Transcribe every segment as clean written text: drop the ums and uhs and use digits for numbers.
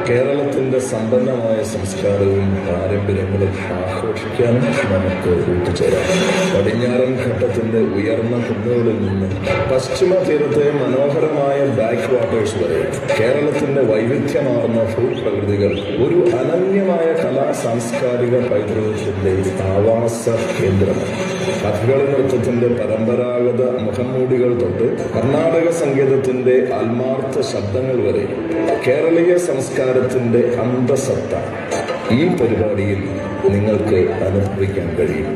കേരളത്തിൻ്റെ സമ്പന്നമായ സംസ്കാരവും പാരമ്പര്യങ്ങളും ആഘോഷിക്കാൻ നമുക്ക് കൂട്ടുചേരാം. പടിഞ്ഞാറൻ ഘട്ടത്തിൻ്റെ ഉയർന്ന കുന്നുകളിൽ നിന്ന് പശ്ചിമ തീരത്തെ മനോഹരമായ ബാക്ക് വാട്ടേഴ്സ് വരെ കേരളത്തിൻ്റെ വൈവിധ്യമാർന്ന ഭൂപ്രകൃതികൾ ഒരു അനന്യമായ സാംസ്കാരിക പൈതൃകത്തിൻ്റെ ആവാസ കേന്ദ്രമാണ്. കഥകളി നൃത്തത്തിൻ്റെ പരമ്പരാഗത മുഖംമൂടികൾ തൊട്ട് കർണാടക സംഗീതത്തിൻ്റെ ആത്മാർത്ഥ ശബ്ദങ്ങൾ വരെ കേരളീയ സംസ്കാരത്തിൻ്റെ അന്തസത്ത ഈ പരിപാടിയിൽ നിങ്ങൾക്ക് അനുഭവിക്കാൻ കഴിയും.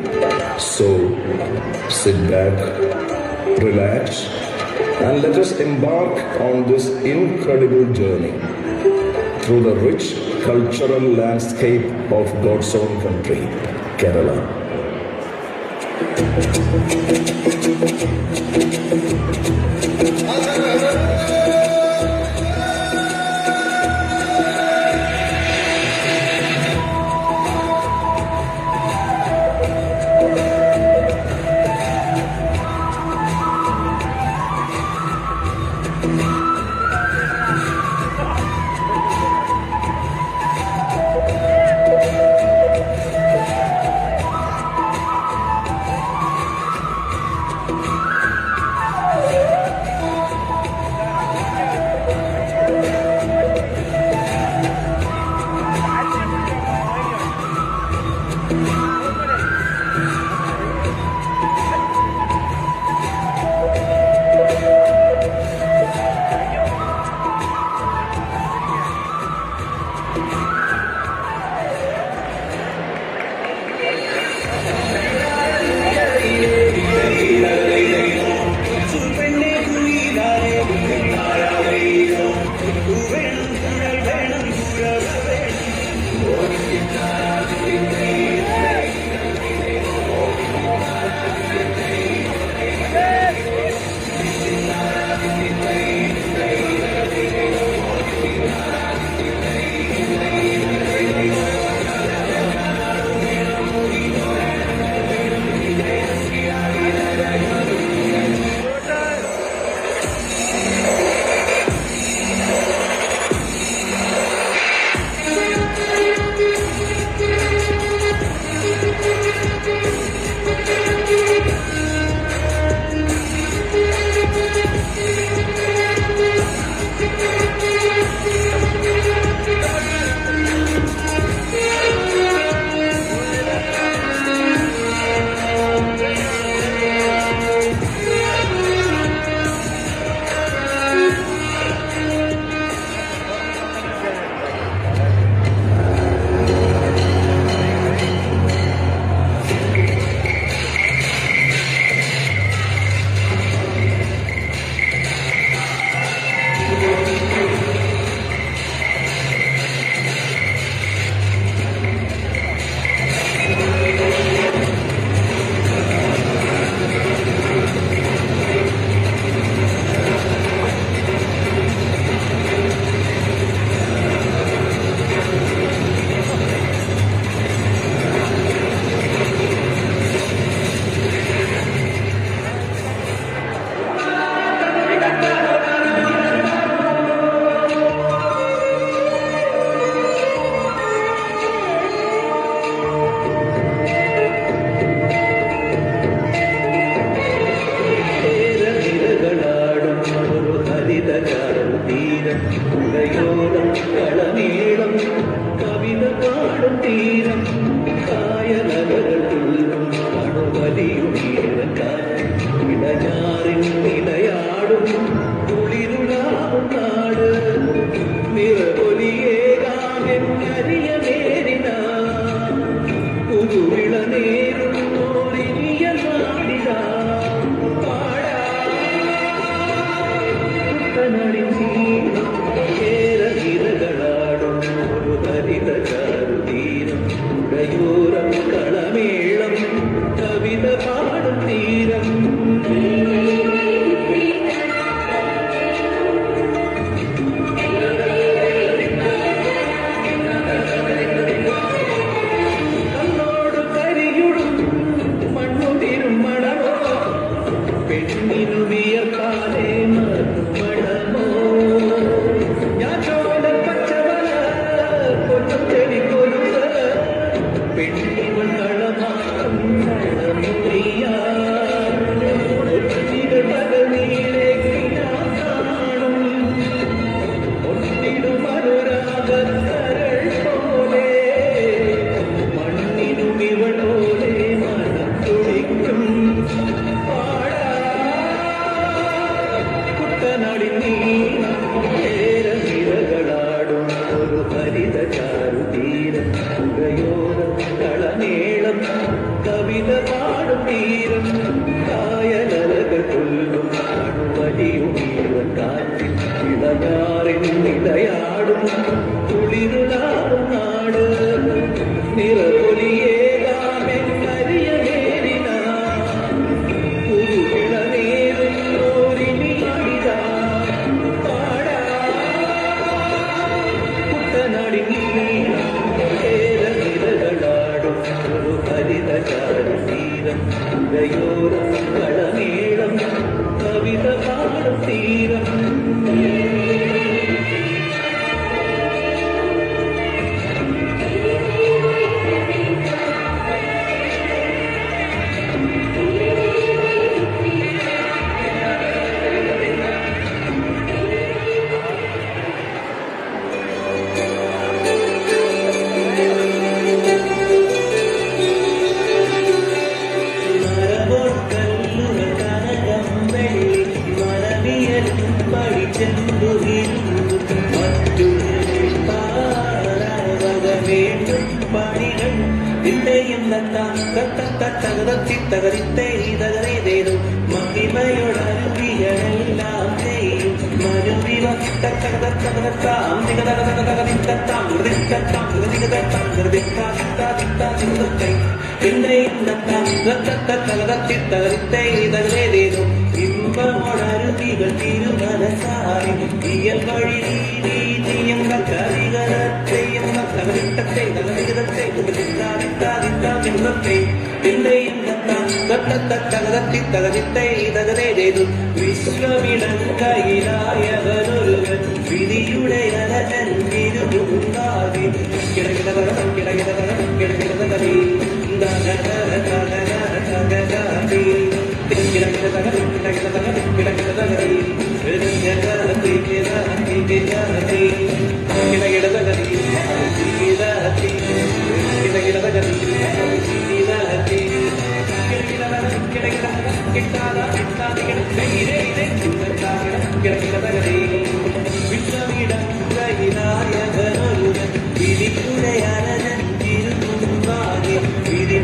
So sit back, relax and let us embark on this incredible journey through the rich cultural landscape of God's own country, Kerala. ഹരിത ചാരുതീരം പുഴയോരം കളമേളം കവിത പാടും തീരം കായലകൾ കൊല്ലും അണുവലിയുമീവൻ കാറ്റിൽ ഇളയാറിൻ നിലയാടും കുളിരുളാടും നാട് നിറപൊലിയേകാമെന്നറിയ നേരിന പുതുവിളനേറും ഓരിനിയാടിതാ പാടാ കുട്ടനാടിൻ നിലകളാടും ഒരു ഹരിത ചാരുതീരം പുഴയോരം കളമേളം കവിത പാടും തീരം മഹിമയോടരുവികളെല്ലാം ചെയ്യും ഇമ്പമോടരുവികൾ തിരുമനസാരി ഇയൽ വഴി ചെയ്യുന്ന കരികളത്തെയും തകരിട്ടത്തെ തകരികത്തെ വിശ്വമിടങ്കയിലായവനൊരുവൻ വിധിയുടെ അരജൻ തിരുമുണ്ടാതി കിടകിടതകം കിടകിടതകം കിടകിടതകി കിടകിടതകം കിടകിടതകം കിടകിടതകി വിശ്വമിടങ്കയിലായവനൊരുവൻ വിധിയുടെ അരജൻ തിരുമുണ്ടാതി വിധി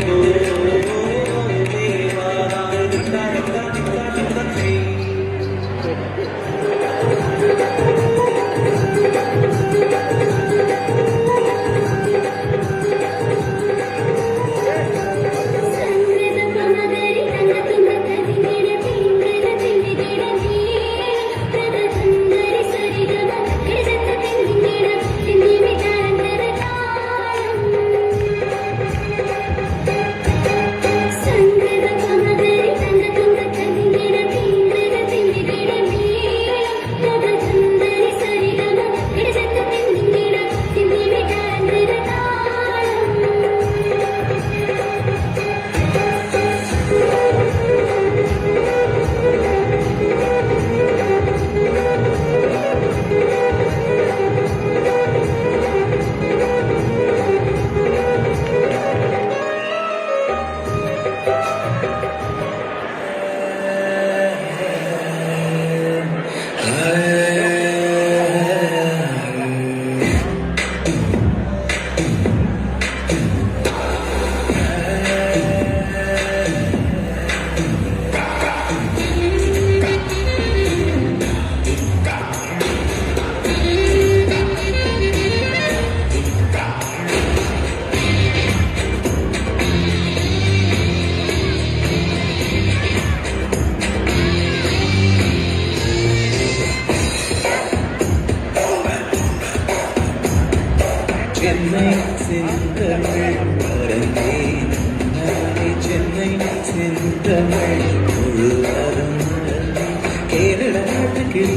കേരള നാട്ടിൽ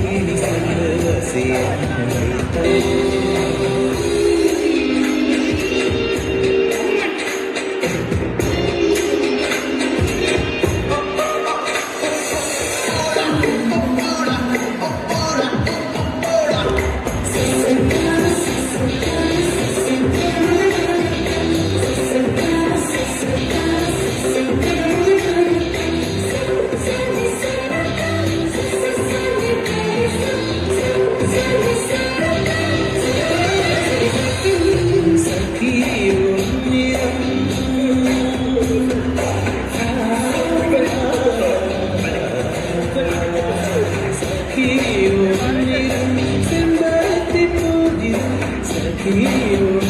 കിളിയോ